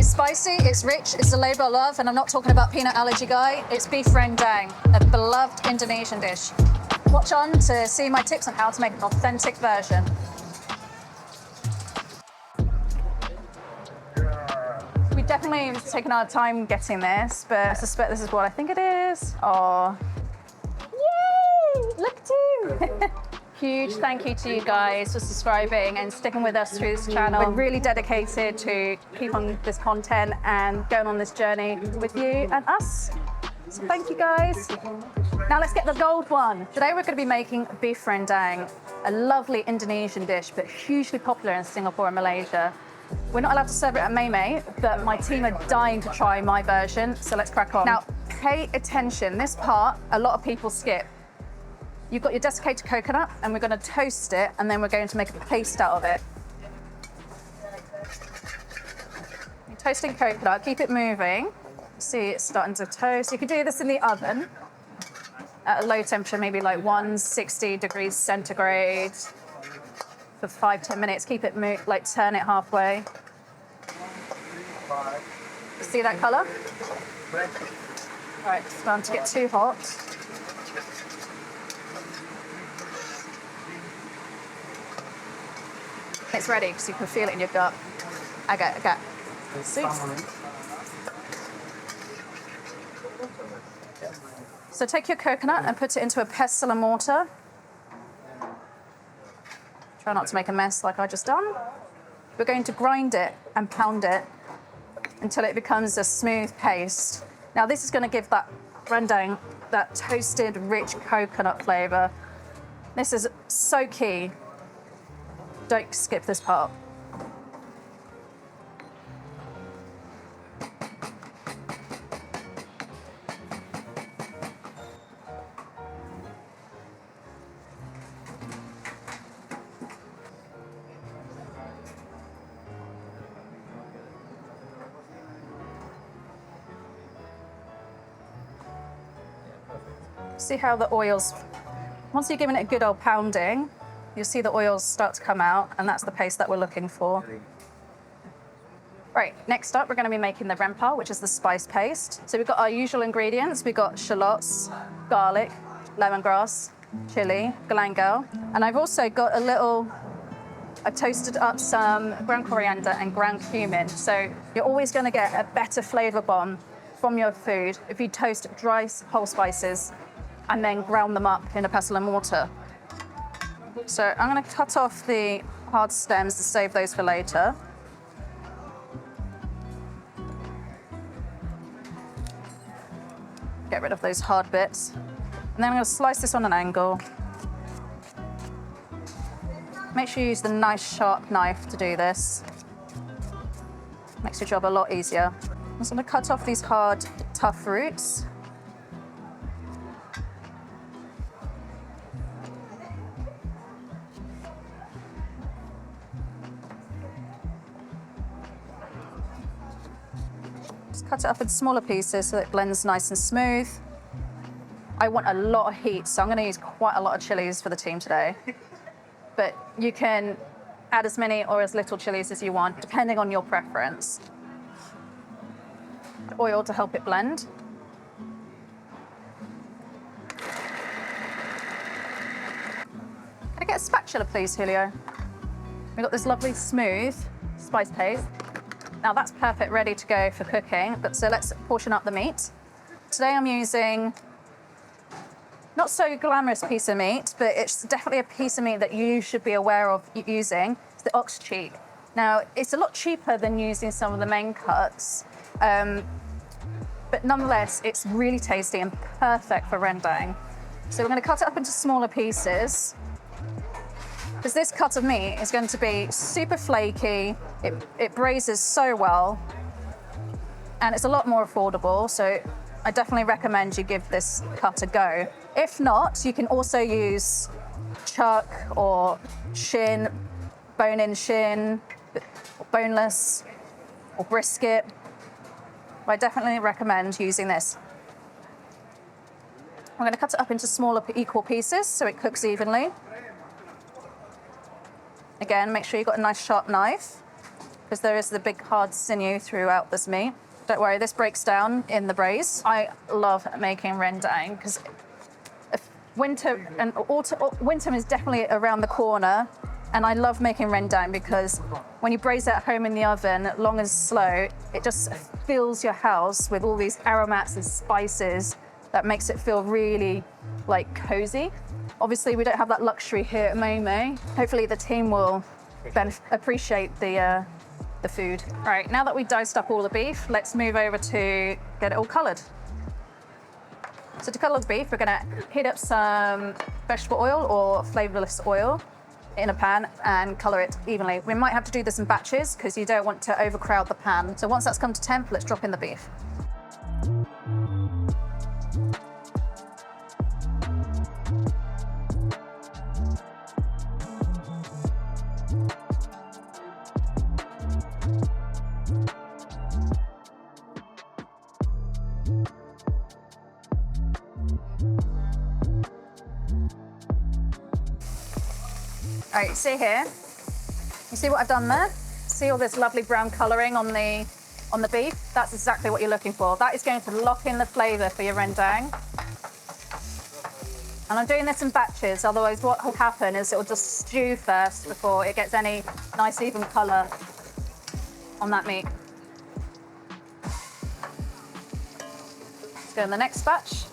It's spicy, it's rich, it's a labour of love, and I'm not talking about peanut allergy guy, it's beef rendang, a beloved Indonesian dish. Watch on to see my tips on how to make an authentic version. We definitely have taken our time getting this, but I suspect this is what I think it is. Oh, yay! Look at him! Huge thank you to you guys for subscribing and sticking with us through this channel. We're really dedicated to keep on this content and going on this journey with you and us. So thank you guys. Now let's get the gold one. Today we're going to be making beef rendang, a lovely Indonesian dish, but hugely popular in Singapore and Malaysia. We're not allowed to serve it at Maymay, but my team are dying to try my version, so let's crack on. Now, pay attention. This part, a lot of people skip. You've got your desiccated coconut, and we're going to toast it, and then we're going to make a paste out of it. You're toasting coconut, keep it moving. See it's starting to toast. You can do this in the oven at a low temperature, maybe like 160 degrees centigrade for 5-10 minutes. Keep it turn it halfway. See that color? All right, it's starting to get too hot. It's ready because you can feel it in your gut. Okay. See? So take your coconut and put it into a pestle and mortar. Try not to make a mess like I just done. We're going to grind it and pound it until it becomes a smooth paste. Now this is going to give that rendang that toasted, rich coconut flavour. This is so key. Don't skip this part. See how the oils, once you've given it a good old pounding, you'll see the oils start to come out, and that's the paste that we're looking for. Right, next up, we're going to be making the rempah, which is the spice paste. So we've got our usual ingredients. We've got shallots, garlic, lemongrass, chili, galangal, and I've also got I've toasted up some ground coriander and ground cumin. So you're always going to get a better flavor bomb from your food if you toast dry whole spices and then ground them up in a pestle and mortar. So I'm going to cut off the hard stems to save those for later. Get rid of those hard bits. And then I'm going to slice this on an angle. Make sure you use the nice sharp knife to do this. Makes your job a lot easier. I'm just going to cut off these hard, tough roots. Cut it up in smaller pieces so it blends nice and smooth. I want a lot of heat, so I'm going to use quite a lot of chilies for the team today. But you can add as many or as little chilies as you want, depending on your preference. Oil to help it blend. Can I get a spatula, please, Julio? We've got this lovely smooth spice paste. Now that's perfect, ready to go for cooking, but so let's portion up the meat. Today I'm using not so glamorous piece of meat, but it's definitely a piece of meat that you should be aware of using. It's the ox cheek. Now it's a lot cheaper than using some of the main cuts, but nonetheless it's really tasty and perfect for rendang. So we're going to cut it up into smaller pieces, because this cut of meat is going to be super flaky. It braises so well, and it's a lot more affordable, so I definitely recommend you give this cut a go. If not, you can also use chuck or shin, bone-in shin, boneless, or brisket. I definitely recommend using this. I'm going to cut it up into smaller equal pieces so it cooks evenly. Again, make sure you've got a nice sharp knife. because there is the big hard sinew throughout this meat. Don't worry, this breaks down in the braise. I love making rendang because winter and autumn is definitely around the corner, and I love making rendang because when you braise it at home in the oven, long and slow, it just fills your house with all these aromats and spices that makes it feel really like cozy. Obviously, we don't have that luxury here at Momo. Hopefully, the team will appreciate the food. All right, now that we've diced up all the beef, let's move over to get it all coloured. So to colour the beef, we're gonna heat up some vegetable oil or flavourless oil in a pan and colour it evenly. We might have to do this in batches because you don't want to overcrowd the pan. So once that's come to temp, let's drop in the beef. All right, see here? You see what I've done there? See all this lovely brown colouring on the beef? That's exactly what you're looking for. That is going to lock in the flavour for your rendang. And I'm doing this in batches, otherwise what will happen is it will just stew first before it gets any nice even colour on that meat. Let's go in the next batch.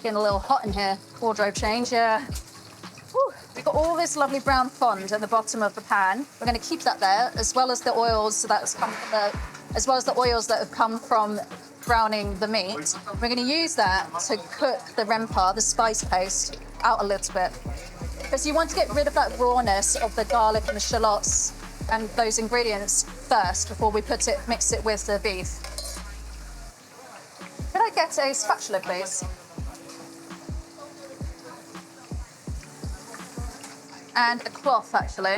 Getting a little hot in here. Wardrobe change, yeah. Whew. We've got all this lovely brown fond at the bottom of the pan. We're going to keep that there, as well as the oils that have come from browning the meat. We're going to use that to cook the rempa, the spice paste, out a little bit, because you want to get rid of that rawness of the garlic and the shallots and those ingredients first before we mix it with the beef. Could I get a spatula, please? And a cloth, actually.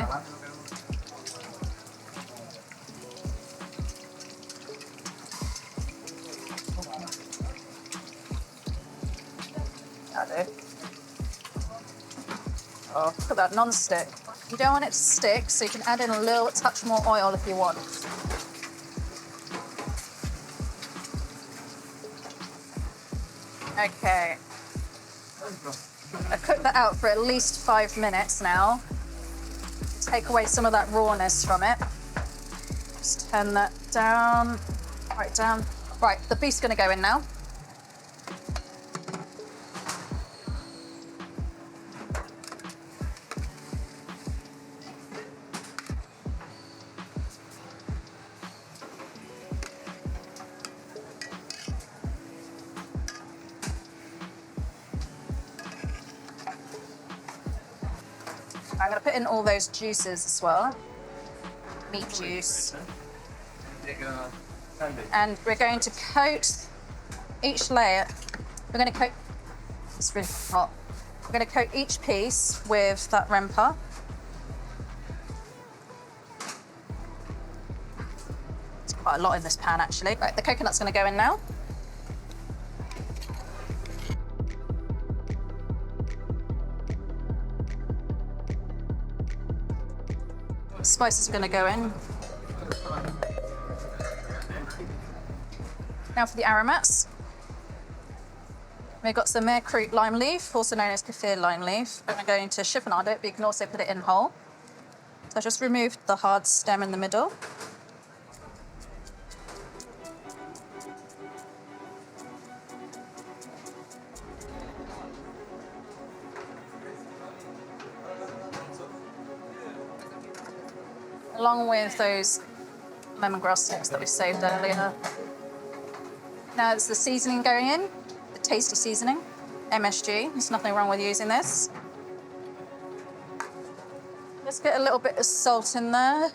That'll do. Oh, look at that non-stick. You don't want it to stick, so you can add in a little touch more oil if you want. Okay. I've cooked that out for at least 5 minutes now. Take away some of that rawness from it. Just turn that down, right down. Right, the beef's gonna go in now. I'm going to put in all those juices as well. Meat juice. And we're going to coat each layer. We're going to coat, it's really hot. We're going to coat each piece with that rempa. It's quite a lot in this pan, actually. Right, the coconut's going to go in now. Spices are going to go in. Now for the aromats. We've got some Mercrute lime leaf, also known as kaffir lime leaf. I'm going to chiffonade it, but you can also put it in whole. So I just removed the hard stem in the middle. Along with those lemongrass sticks that we saved earlier. Now it's the seasoning going in, the tasty seasoning, MSG. There's nothing wrong with using this. Let's get a little bit of salt in there. A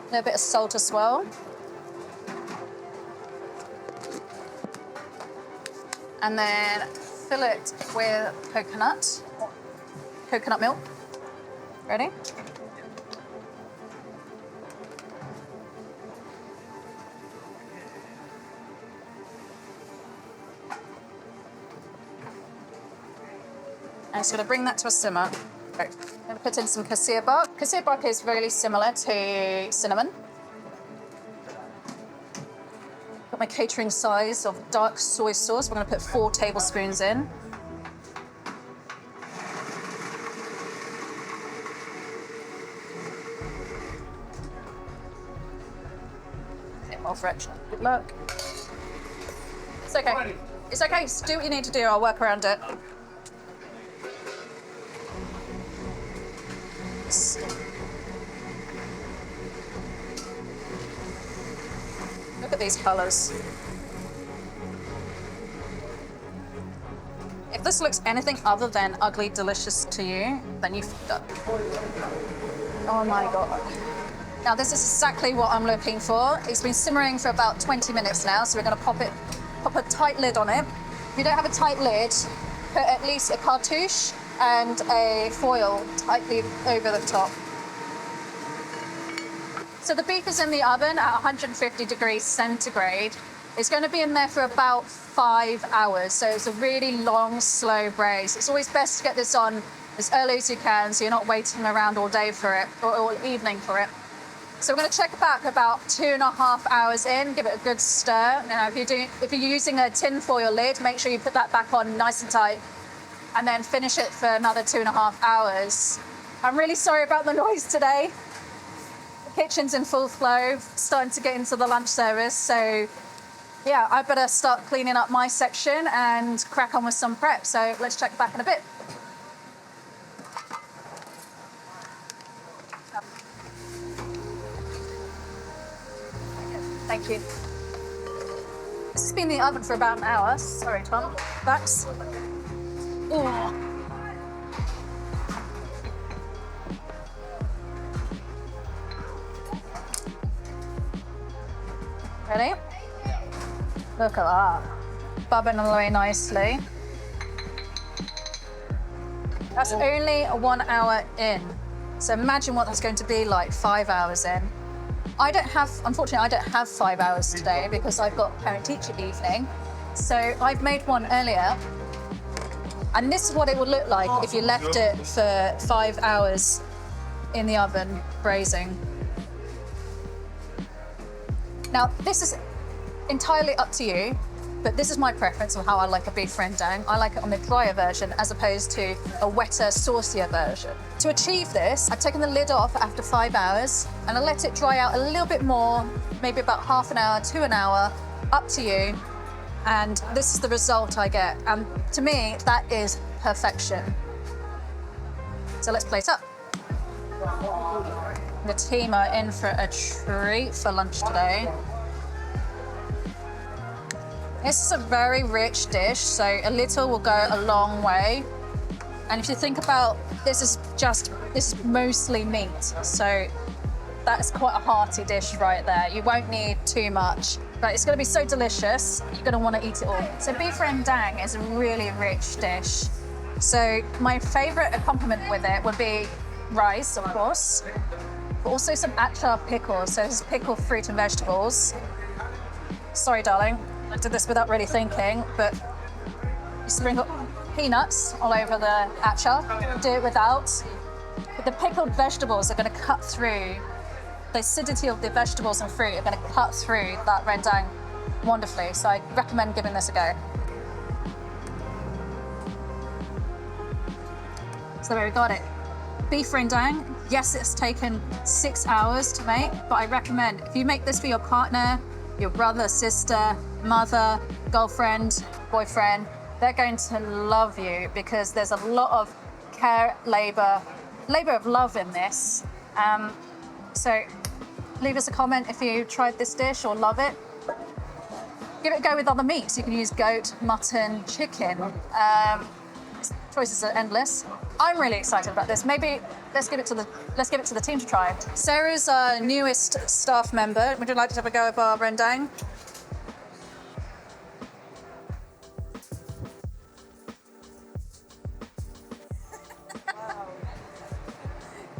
little bit of salt as well. And then fill it with coconut milk. Ready? I'm just going to bring that to a simmer. Okay. I'm going to put in some cassia bark. Cassia bark is really similar to cinnamon. Got my catering size of dark soy sauce. We're going to put 4 tablespoons in. Fresh. Good luck. It's okay. It's okay. Just do what you need to do. I'll work around it. Look at these colours. If this looks anything other than ugly delicious to you, then you fucked up. Oh my God. Now this is exactly what I'm looking for. It's been simmering for about 20 minutes now, so we're going to pop a tight lid on it. If you don't have a tight lid, put at least a cartouche and a foil tightly over the top. So the beef is in the oven at 150 degrees centigrade. It's going to be in there for about 5 hours, so it's a really long, slow braise. It's always best to get this on as early as you can, so you're not waiting around all day for it, or all evening for it. So we're going to check back about 2.5 hours in, give it a good stir. Now, if you're using a tin foil lid, make sure you put that back on nice and tight, and then finish it for another 2.5 hours. I'm really sorry about the noise today. The kitchen's in full flow, starting to get into the lunch service. So yeah, I better start cleaning up my section and crack on with some prep. So let's check back in a bit. Thank you. This has been in the oven for about an hour. Sorry, Tom. Backs. Ooh. Ready? Look at that. Bubbling away nicely. That's only 1 hour in. So imagine what that's going to be like 5 hours in. Unfortunately, I don't have 5 hours today because I've got parent-teacher evening. So I've made one earlier. And this is what it would look like if you left it for 5 hours in the oven, braising. Now, this is entirely up to you, but this is my preference of how I like a beef rendang. I like it on the drier version as opposed to a wetter, saucier version. To achieve this, I've taken the lid off after 5 hours and I let it dry out a little bit more, maybe about half an hour to an hour, up to you. And this is the result I get. And to me, that is perfection. So let's plate up. The team are in for a treat for lunch today. This is a very rich dish, so a little will go a long way. And if you think about, this is mostly meat, so that's quite a hearty dish right there. You won't need too much, but it's gonna be so delicious, you're gonna wanna eat it all. So beef rendang is a really rich dish. So my favorite accompaniment with it would be rice, of course, but also some achar pickles. So this is pickled fruit and vegetables. Sorry, darling, I did this without really thinking, but you sprinkle peanuts all over the achar. Do it without. But the pickled vegetables are going to cut through. The acidity of the vegetables and fruit are going to cut through that rendang wonderfully. So I recommend giving this a go. So there we got it. Beef rendang. Yes, it's taken 6 hours to make, but I recommend if you make this for your partner, your brother, sister, mother, girlfriend, boyfriend, they're going to love you because there's a lot of care, labor of love in this. So leave us a comment if you tried this dish or love it. Give it a go with other meats. You can use goat, mutton, chicken. Choices are endless. I'm really excited about this. Maybe let's give it to the team to try. Sarah's our newest staff member. Would you like to have a go at our rendang? Wow.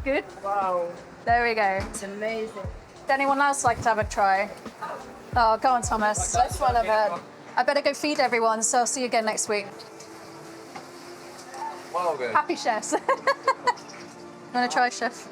Good? Wow. There we go. It's amazing. Would anyone else like to have a try? Oh, go on, Thomas. That's what I've heard. I better go feed everyone, so I'll see you again next week. Wow, good. Happy chefs. You want to try, chef?